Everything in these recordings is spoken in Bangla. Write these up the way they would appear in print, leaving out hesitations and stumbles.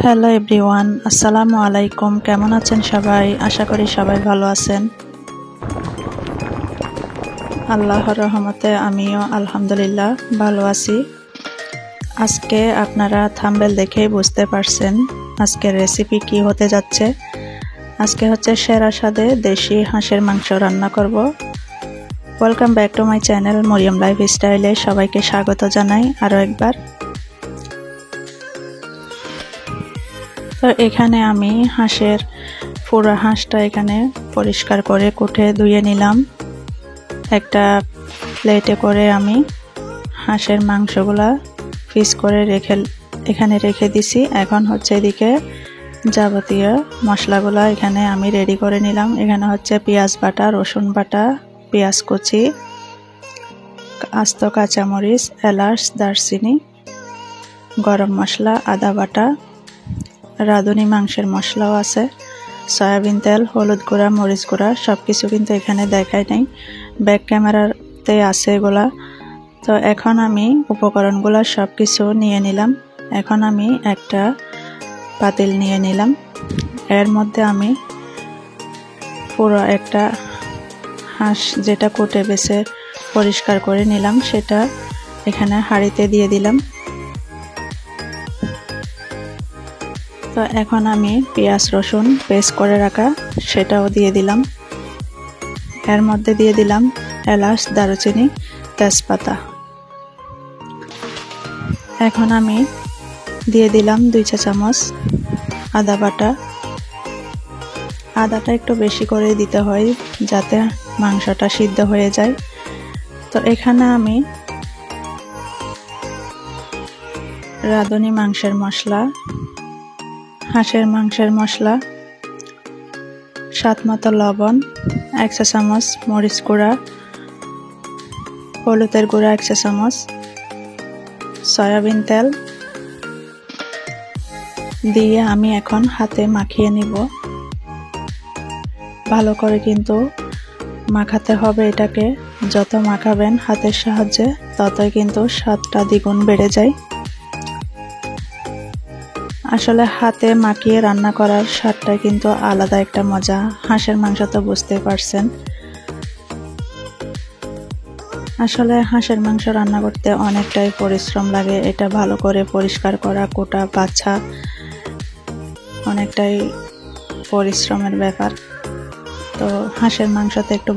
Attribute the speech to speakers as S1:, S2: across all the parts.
S1: হ্যালো এভরিওয়ান, আসসালামু আলাইকুম। কেমন আছেন সবাই? আশা করি সবাই ভালো আছেন। আল্লাহর রহমতে আমিও আলহামদুলিল্লাহ ভালো আছি। আজকে আপনারা থাম্বনেল দেখেই বুঝতে পারছেন আজকের রেসিপি কি হতে যাচ্ছে। আজকে হচ্ছে সেরা স্বাদে দেশি হাঁসের মাংস রান্না করব। Welcome back to my channel Mariyam লাইফস্টাইলে সবাইকে স্বাগত জানাই আরও একবার। তো এখানে আমি পুরো হাঁসটা এখানে পরিষ্কার করে কুটে ধুয়ে নিলাম। একটা প্লেটে করে আমি হাঁসের মাংসগুলা পিস করে এখানে রেখে দিছি। এখন হচ্ছে এদিকে যাবতীয় মশলাগুলা এখানে আমি রেডি করে নিলাম। এখানে হচ্ছে পেঁয়াজ বাটা, রসুন বাটা, পেঁয়াজ কুচি, আস্ত কাঁচামরিচ, এলাচ, দারচিনি, গরম মশলা, আদা বাটা, রাঁধুনি মাংসের মশলাও আছে, সয়াবিন তেল, হলুদ গুঁড়া, মরিচ গুঁড়া, সব কিছু কিন্তু এখানে দেখাই নাই, ব্যাক ক্যামেরাতে আছে এগুলা। তো এখন আমি উপকরণগুলো সব কিছু নিয়ে নিলাম। এখন আমি একটা পাতিল নিয়ে নিলাম। এর মধ্যে আমি পুরো একটা হাঁস যেটা কুটে বেছে পরিষ্কার করে নিলাম সেটা এখানে হাঁড়িতে দিয়ে দিলাম। তো এখন আমি পেঁয়াজ রসুন পেস্ট করে রাখা সেটাও দিয়ে দিলাম। এর মধ্যে দিয়ে দিলাম এলাচ, দারুচিনি, তেজপাতা। এখন আমি দিয়ে দিলাম 2 চা চামচ আদা বাটা। আদাটা একটু বেশি করে দিতে হয় যাতে মাংসটা সিদ্ধ হয়ে যায়। তো এখানে আমি রাঁধুনি মাংসের মশলা, হাঁসের মাংসের মশলা, স্বাদ মতো লবণ, 1 চা চামচ মরিচ গুঁড়া, হলুদের গুঁড়া 1 চা চামচ, সয়াবিন তেল দিয়ে আমি এখন হাতে মাখিয়ে নিব। ভালো করে কিন্তু মাখাতে হবে এটাকে। যত মাখাবেন হাতের সাহায্যে ততই কিন্তু স্বাদটা দ্বিগুণ বেড়ে যায়। আসলে হাতে মাখিয়ে রান্না করার স্বাদটা কিন্তু আলাদা একটা মজা। হাঁসের মাংস তো বুঝতে পারছেন। আসলে হাঁসের মাংস রান্না করতে অনেকটাই পরিশ্রম লাগে। এটা ভালো করে পরিষ্কার করা, কোটা, বাছা অনেকটাই পরিশ্রমের ব্যাপার। তো হাঁসের মাংসতে একটু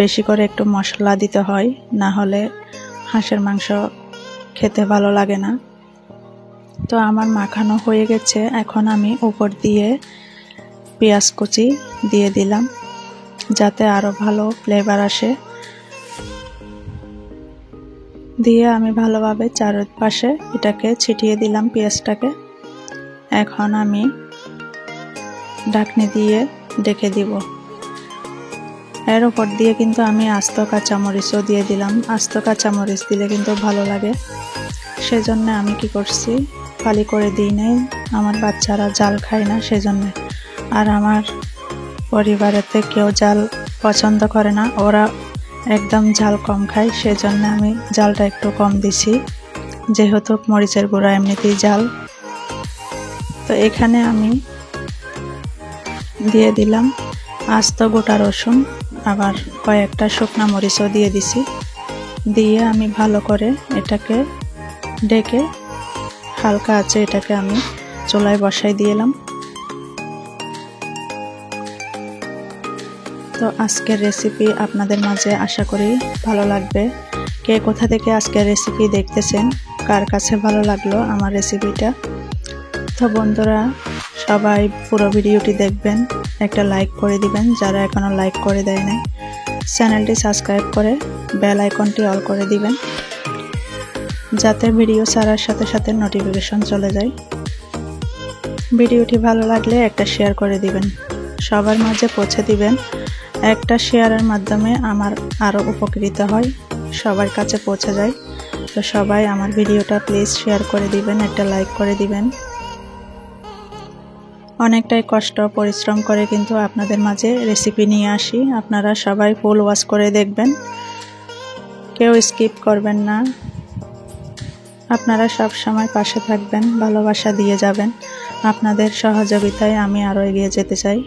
S1: বেশি করে একটু মশলা দিতে হয়, না হলে হাঁসের মাংস খেতে ভালো লাগে না। তো আমার মাখানো হয়ে গেছে। এখন আমি উপর দিয়ে পেঁয়াজ কুচি দিয়ে দিলাম যাতে আরো ভালো ফ্লেভার আসে। দিয়ে আমি ভালোভাবে চারপাশে এটাকে ছিটিয়ে দিলাম পেঁয়াজটাকে। এখন আমি ঢাকনি দিয়ে ঢেকে দিব। এর উপর দিয়ে কিন্তু আমি আস্ত কাঁচামরিচও দিয়ে দিলাম। আস্ত কাঁচামরিচ দিলে কিন্তু ভালো লাগে, সেজন্য আমি কি করছি ফালি করে দিই নাই। আমার বাচ্চারা জাল খায় না সেজন্য, আর আমার পরিবারেতে কেউ জাল পছন্দ করে না, ওরা একদম ঝাল কম খায়, সেজন্য আমি জালটা একটু কম দিছি, যেহেতু মরিচের গুঁড়া এমনিতেই জাল। তো এখানে আমি দিয়ে দিলাম আস্ত গোটা রসুন, আবার কয়েকটা শুকনা মরিচও দিয়ে দিছি। দিয়ে আমি ভালো করে এটাকে ঢেকে হালকা আছে এটাকে আমি চুলায় বসাই দিলাম। তো আজকের রেসিপি আপনাদের মাঝে আশা করি ভালো লাগবে। কে কোথা থেকে আজকের রেসিপি দেখতেছেন, কার কাছে ভালো লাগলো আমার রেসিপিটা। তো বন্ধুরা সবাই পুরো ভিডিওটি দেখবেন, একটা লাইক করে দিবেন যারা এখনো লাইক করে দেয় নাই। চ্যানেলটি সাবস্ক্রাইব করে বেল আইকনটি অল করে দিবেন যাতে ভিডিও ছাড়ার সাথে সাথে নোটিফিকেশন চলে যায়। ভিডিওটি ভালো লাগলে একটা শেয়ার করে দিবেন, সবার মাঝে পৌঁছে দিবেন। একটা শেয়ারের মাধ্যমে আমার আরও উপকৃত হয়, সবার কাছে পৌঁছে যায়। তো সবাই আমার ভিডিওটা প্লিজ শেয়ার করে দিবেন, একটা লাইক করে দিবেন। অনেকটাই কষ্ট পরিশ্রম করে কিন্তু আপনাদের মাঝে রেসিপি নিয়ে আসি। আপনারা সবাই ফুল ওয়াচ করে দেখবেন, কেউ স্কিপ করবেন না। আপনারা সব সময় পাশে থাকবেন, ভালোবাসা দিয়ে যাবেন। আপনাদের সহযোগিতায় আমি আরও এগিয়ে যেতে চাই।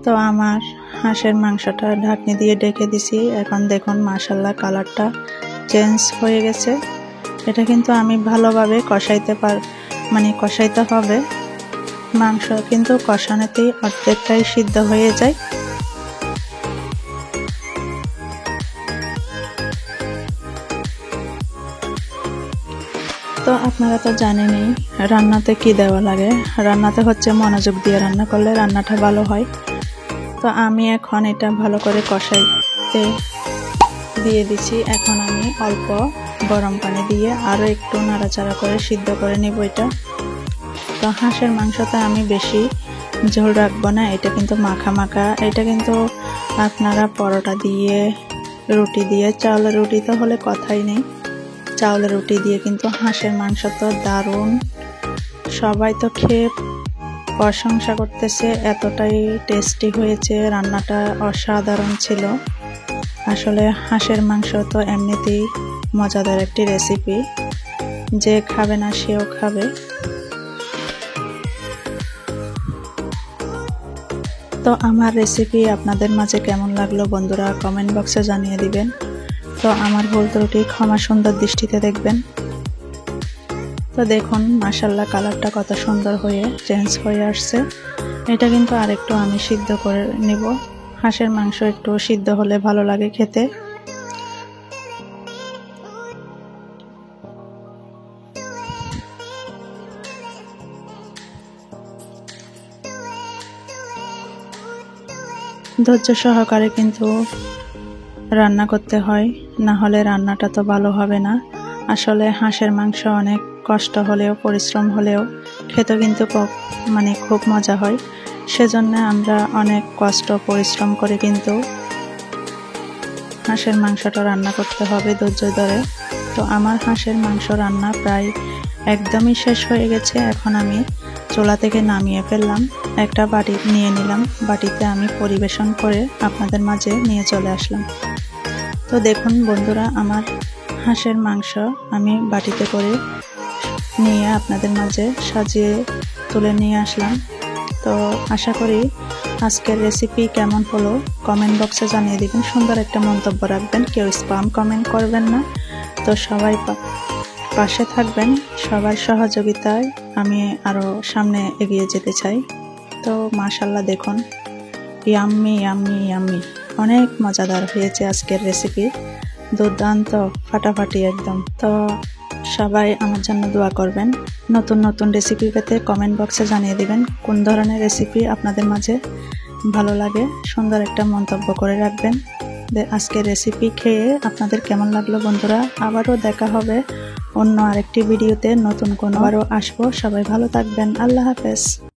S1: তো আমার হাঁসের মাংসটা ঢাকনি দিয়ে ঢেকে দিছি। এখন দেখুন মাশাআল্লাহ কালারটা চেঞ্জ হয়ে গেছে। এটা কিন্তু আমি ভালোভাবে কষাইতে হবে। মাংস কিন্তু কষানোতেই অর্ধেকটাই সিদ্ধ হয়ে যায়। তো আপনারা তো জানেনই রান্নাতে কি দেওয়া লাগে। রান্নাতে হচ্ছে মনোযোগ দিয়ে রান্না করলে রান্নাটা ভালো হয়। তো আমি এখন এটা ভালো করে কষাইতে দিয়ে দিচ্ছি। এখন আমি অল্প গরম পানি দিয়ে আরও একটু নাড়াচাড়া করে সিদ্ধ করে নেব এটা। তো হাঁসের মাংসতে আমি বেশি ঝোল রাখবো না, এটা কিন্তু মাখা মাখা। এটা কিন্তু আপনারা পরোটা দিয়ে, রুটি দিয়ে, চাউলের রুটি তো হলে কথাই নেই। চাউলের রুটি দিয়ে কিন্তু হাঁসের মাংস তো দারুণ, সবাই তো খেয়ে প্রশংসা করতেছে, এতটাই টেস্টি হয়েছে। রান্নাটা অসাধারণ ছিল। আসলে হাঁসের মাংস তো এমনিতেই মজাদার একটি রেসিপি, যে খাবে না সেও খাবে। তো আমার রেসিপি আপনাদের মাঝে কেমন লাগলো বন্ধুরা কমেন্ট বক্সে জানিয়ে দিবেন। তো আমার ভুল ত্রুটি ক্ষমা সুন্দর দৃষ্টিতে দেখবেন। তো দেখুন মাশাআল্লাহ কালারটা কত সুন্দর হয়ে চেঞ্জ হয়ে আসছে। এটা কিন্তু আরেকটু আমি সিদ্ধ করে নিব। হাঁসের মাংস একটু সিদ্ধ হলে ভালো লাগে খেতে। ধৈর্য সহকারে কিন্তু রান্না করতে হয়, না হলে রান্নাটা তো ভালো হবে না। আসলে হাঁসের মাংস অনেক কষ্ট হলেও, পরিশ্রম হলেও খেতে কিন্তু খুব মজা হয়। সেজন্য আমরা অনেক কষ্ট পরিশ্রম করে কিন্তু হাঁসের মাংসটা রান্না করতে হবে ধৈর্য ধরে। তো আমার হাঁসের মাংস রান্না প্রায় একদমই শেষ হয়ে গেছে। এখন আমি চুলা থেকে নামিয়ে ফেললাম, একটা বাটি নিয়ে নিলাম। বাটিতে আমি পরিবেশন করে আপনাদের মাঝে নিয়ে চলে আসলাম। তো দেখুন বন্ধুরা আমার হাঁসের মাংস আমি বাটিতে করে নিয়ে আপনাদের মাঝে সাজিয়ে তুলে নিয়ে আসলাম। তো আশা করি আজকের রেসিপি কেমন হলো কমেন্ট বক্সে জানিয়ে দিবেন। সুন্দর একটা মন্তব্য রাখবেন, কেউ স্প্যাম কমেন্ট করবেন না। তো সবাই পাশে থাকবেন, সবার সহযোগিতায় আমি আরও সামনে এগিয়ে যেতে চাই। তো মাশাআল্লাহ দেখুন ইয়াম্মি ইয়াম্মি ইয়াম্মি, অনেক মজাদার হয়েছে আজকের রেসিপি, দুর্দান্ত ফাটাফাটি একদম। তো সবাই আমার জন্য দোয়া করবেন। নতুন নতুন রেসিপি পেতে কমেন্ট বক্সে জানিয়ে দিবেন কোন ধরনের রেসিপি আপনাদের মাঝে ভালো লাগে। সুন্দর একটা মন্তব্য করে রাখবেন। আজকের রেসিপি খেয়ে আপনাদের কেমন লাগলো বন্ধুরা। আবারও দেখা হবে অন্য আরেকটি ভিডিওতে, নতুন কোনো আবারও আসবো। সবাই ভালো থাকবেন। আল্লাহ হাফেজ।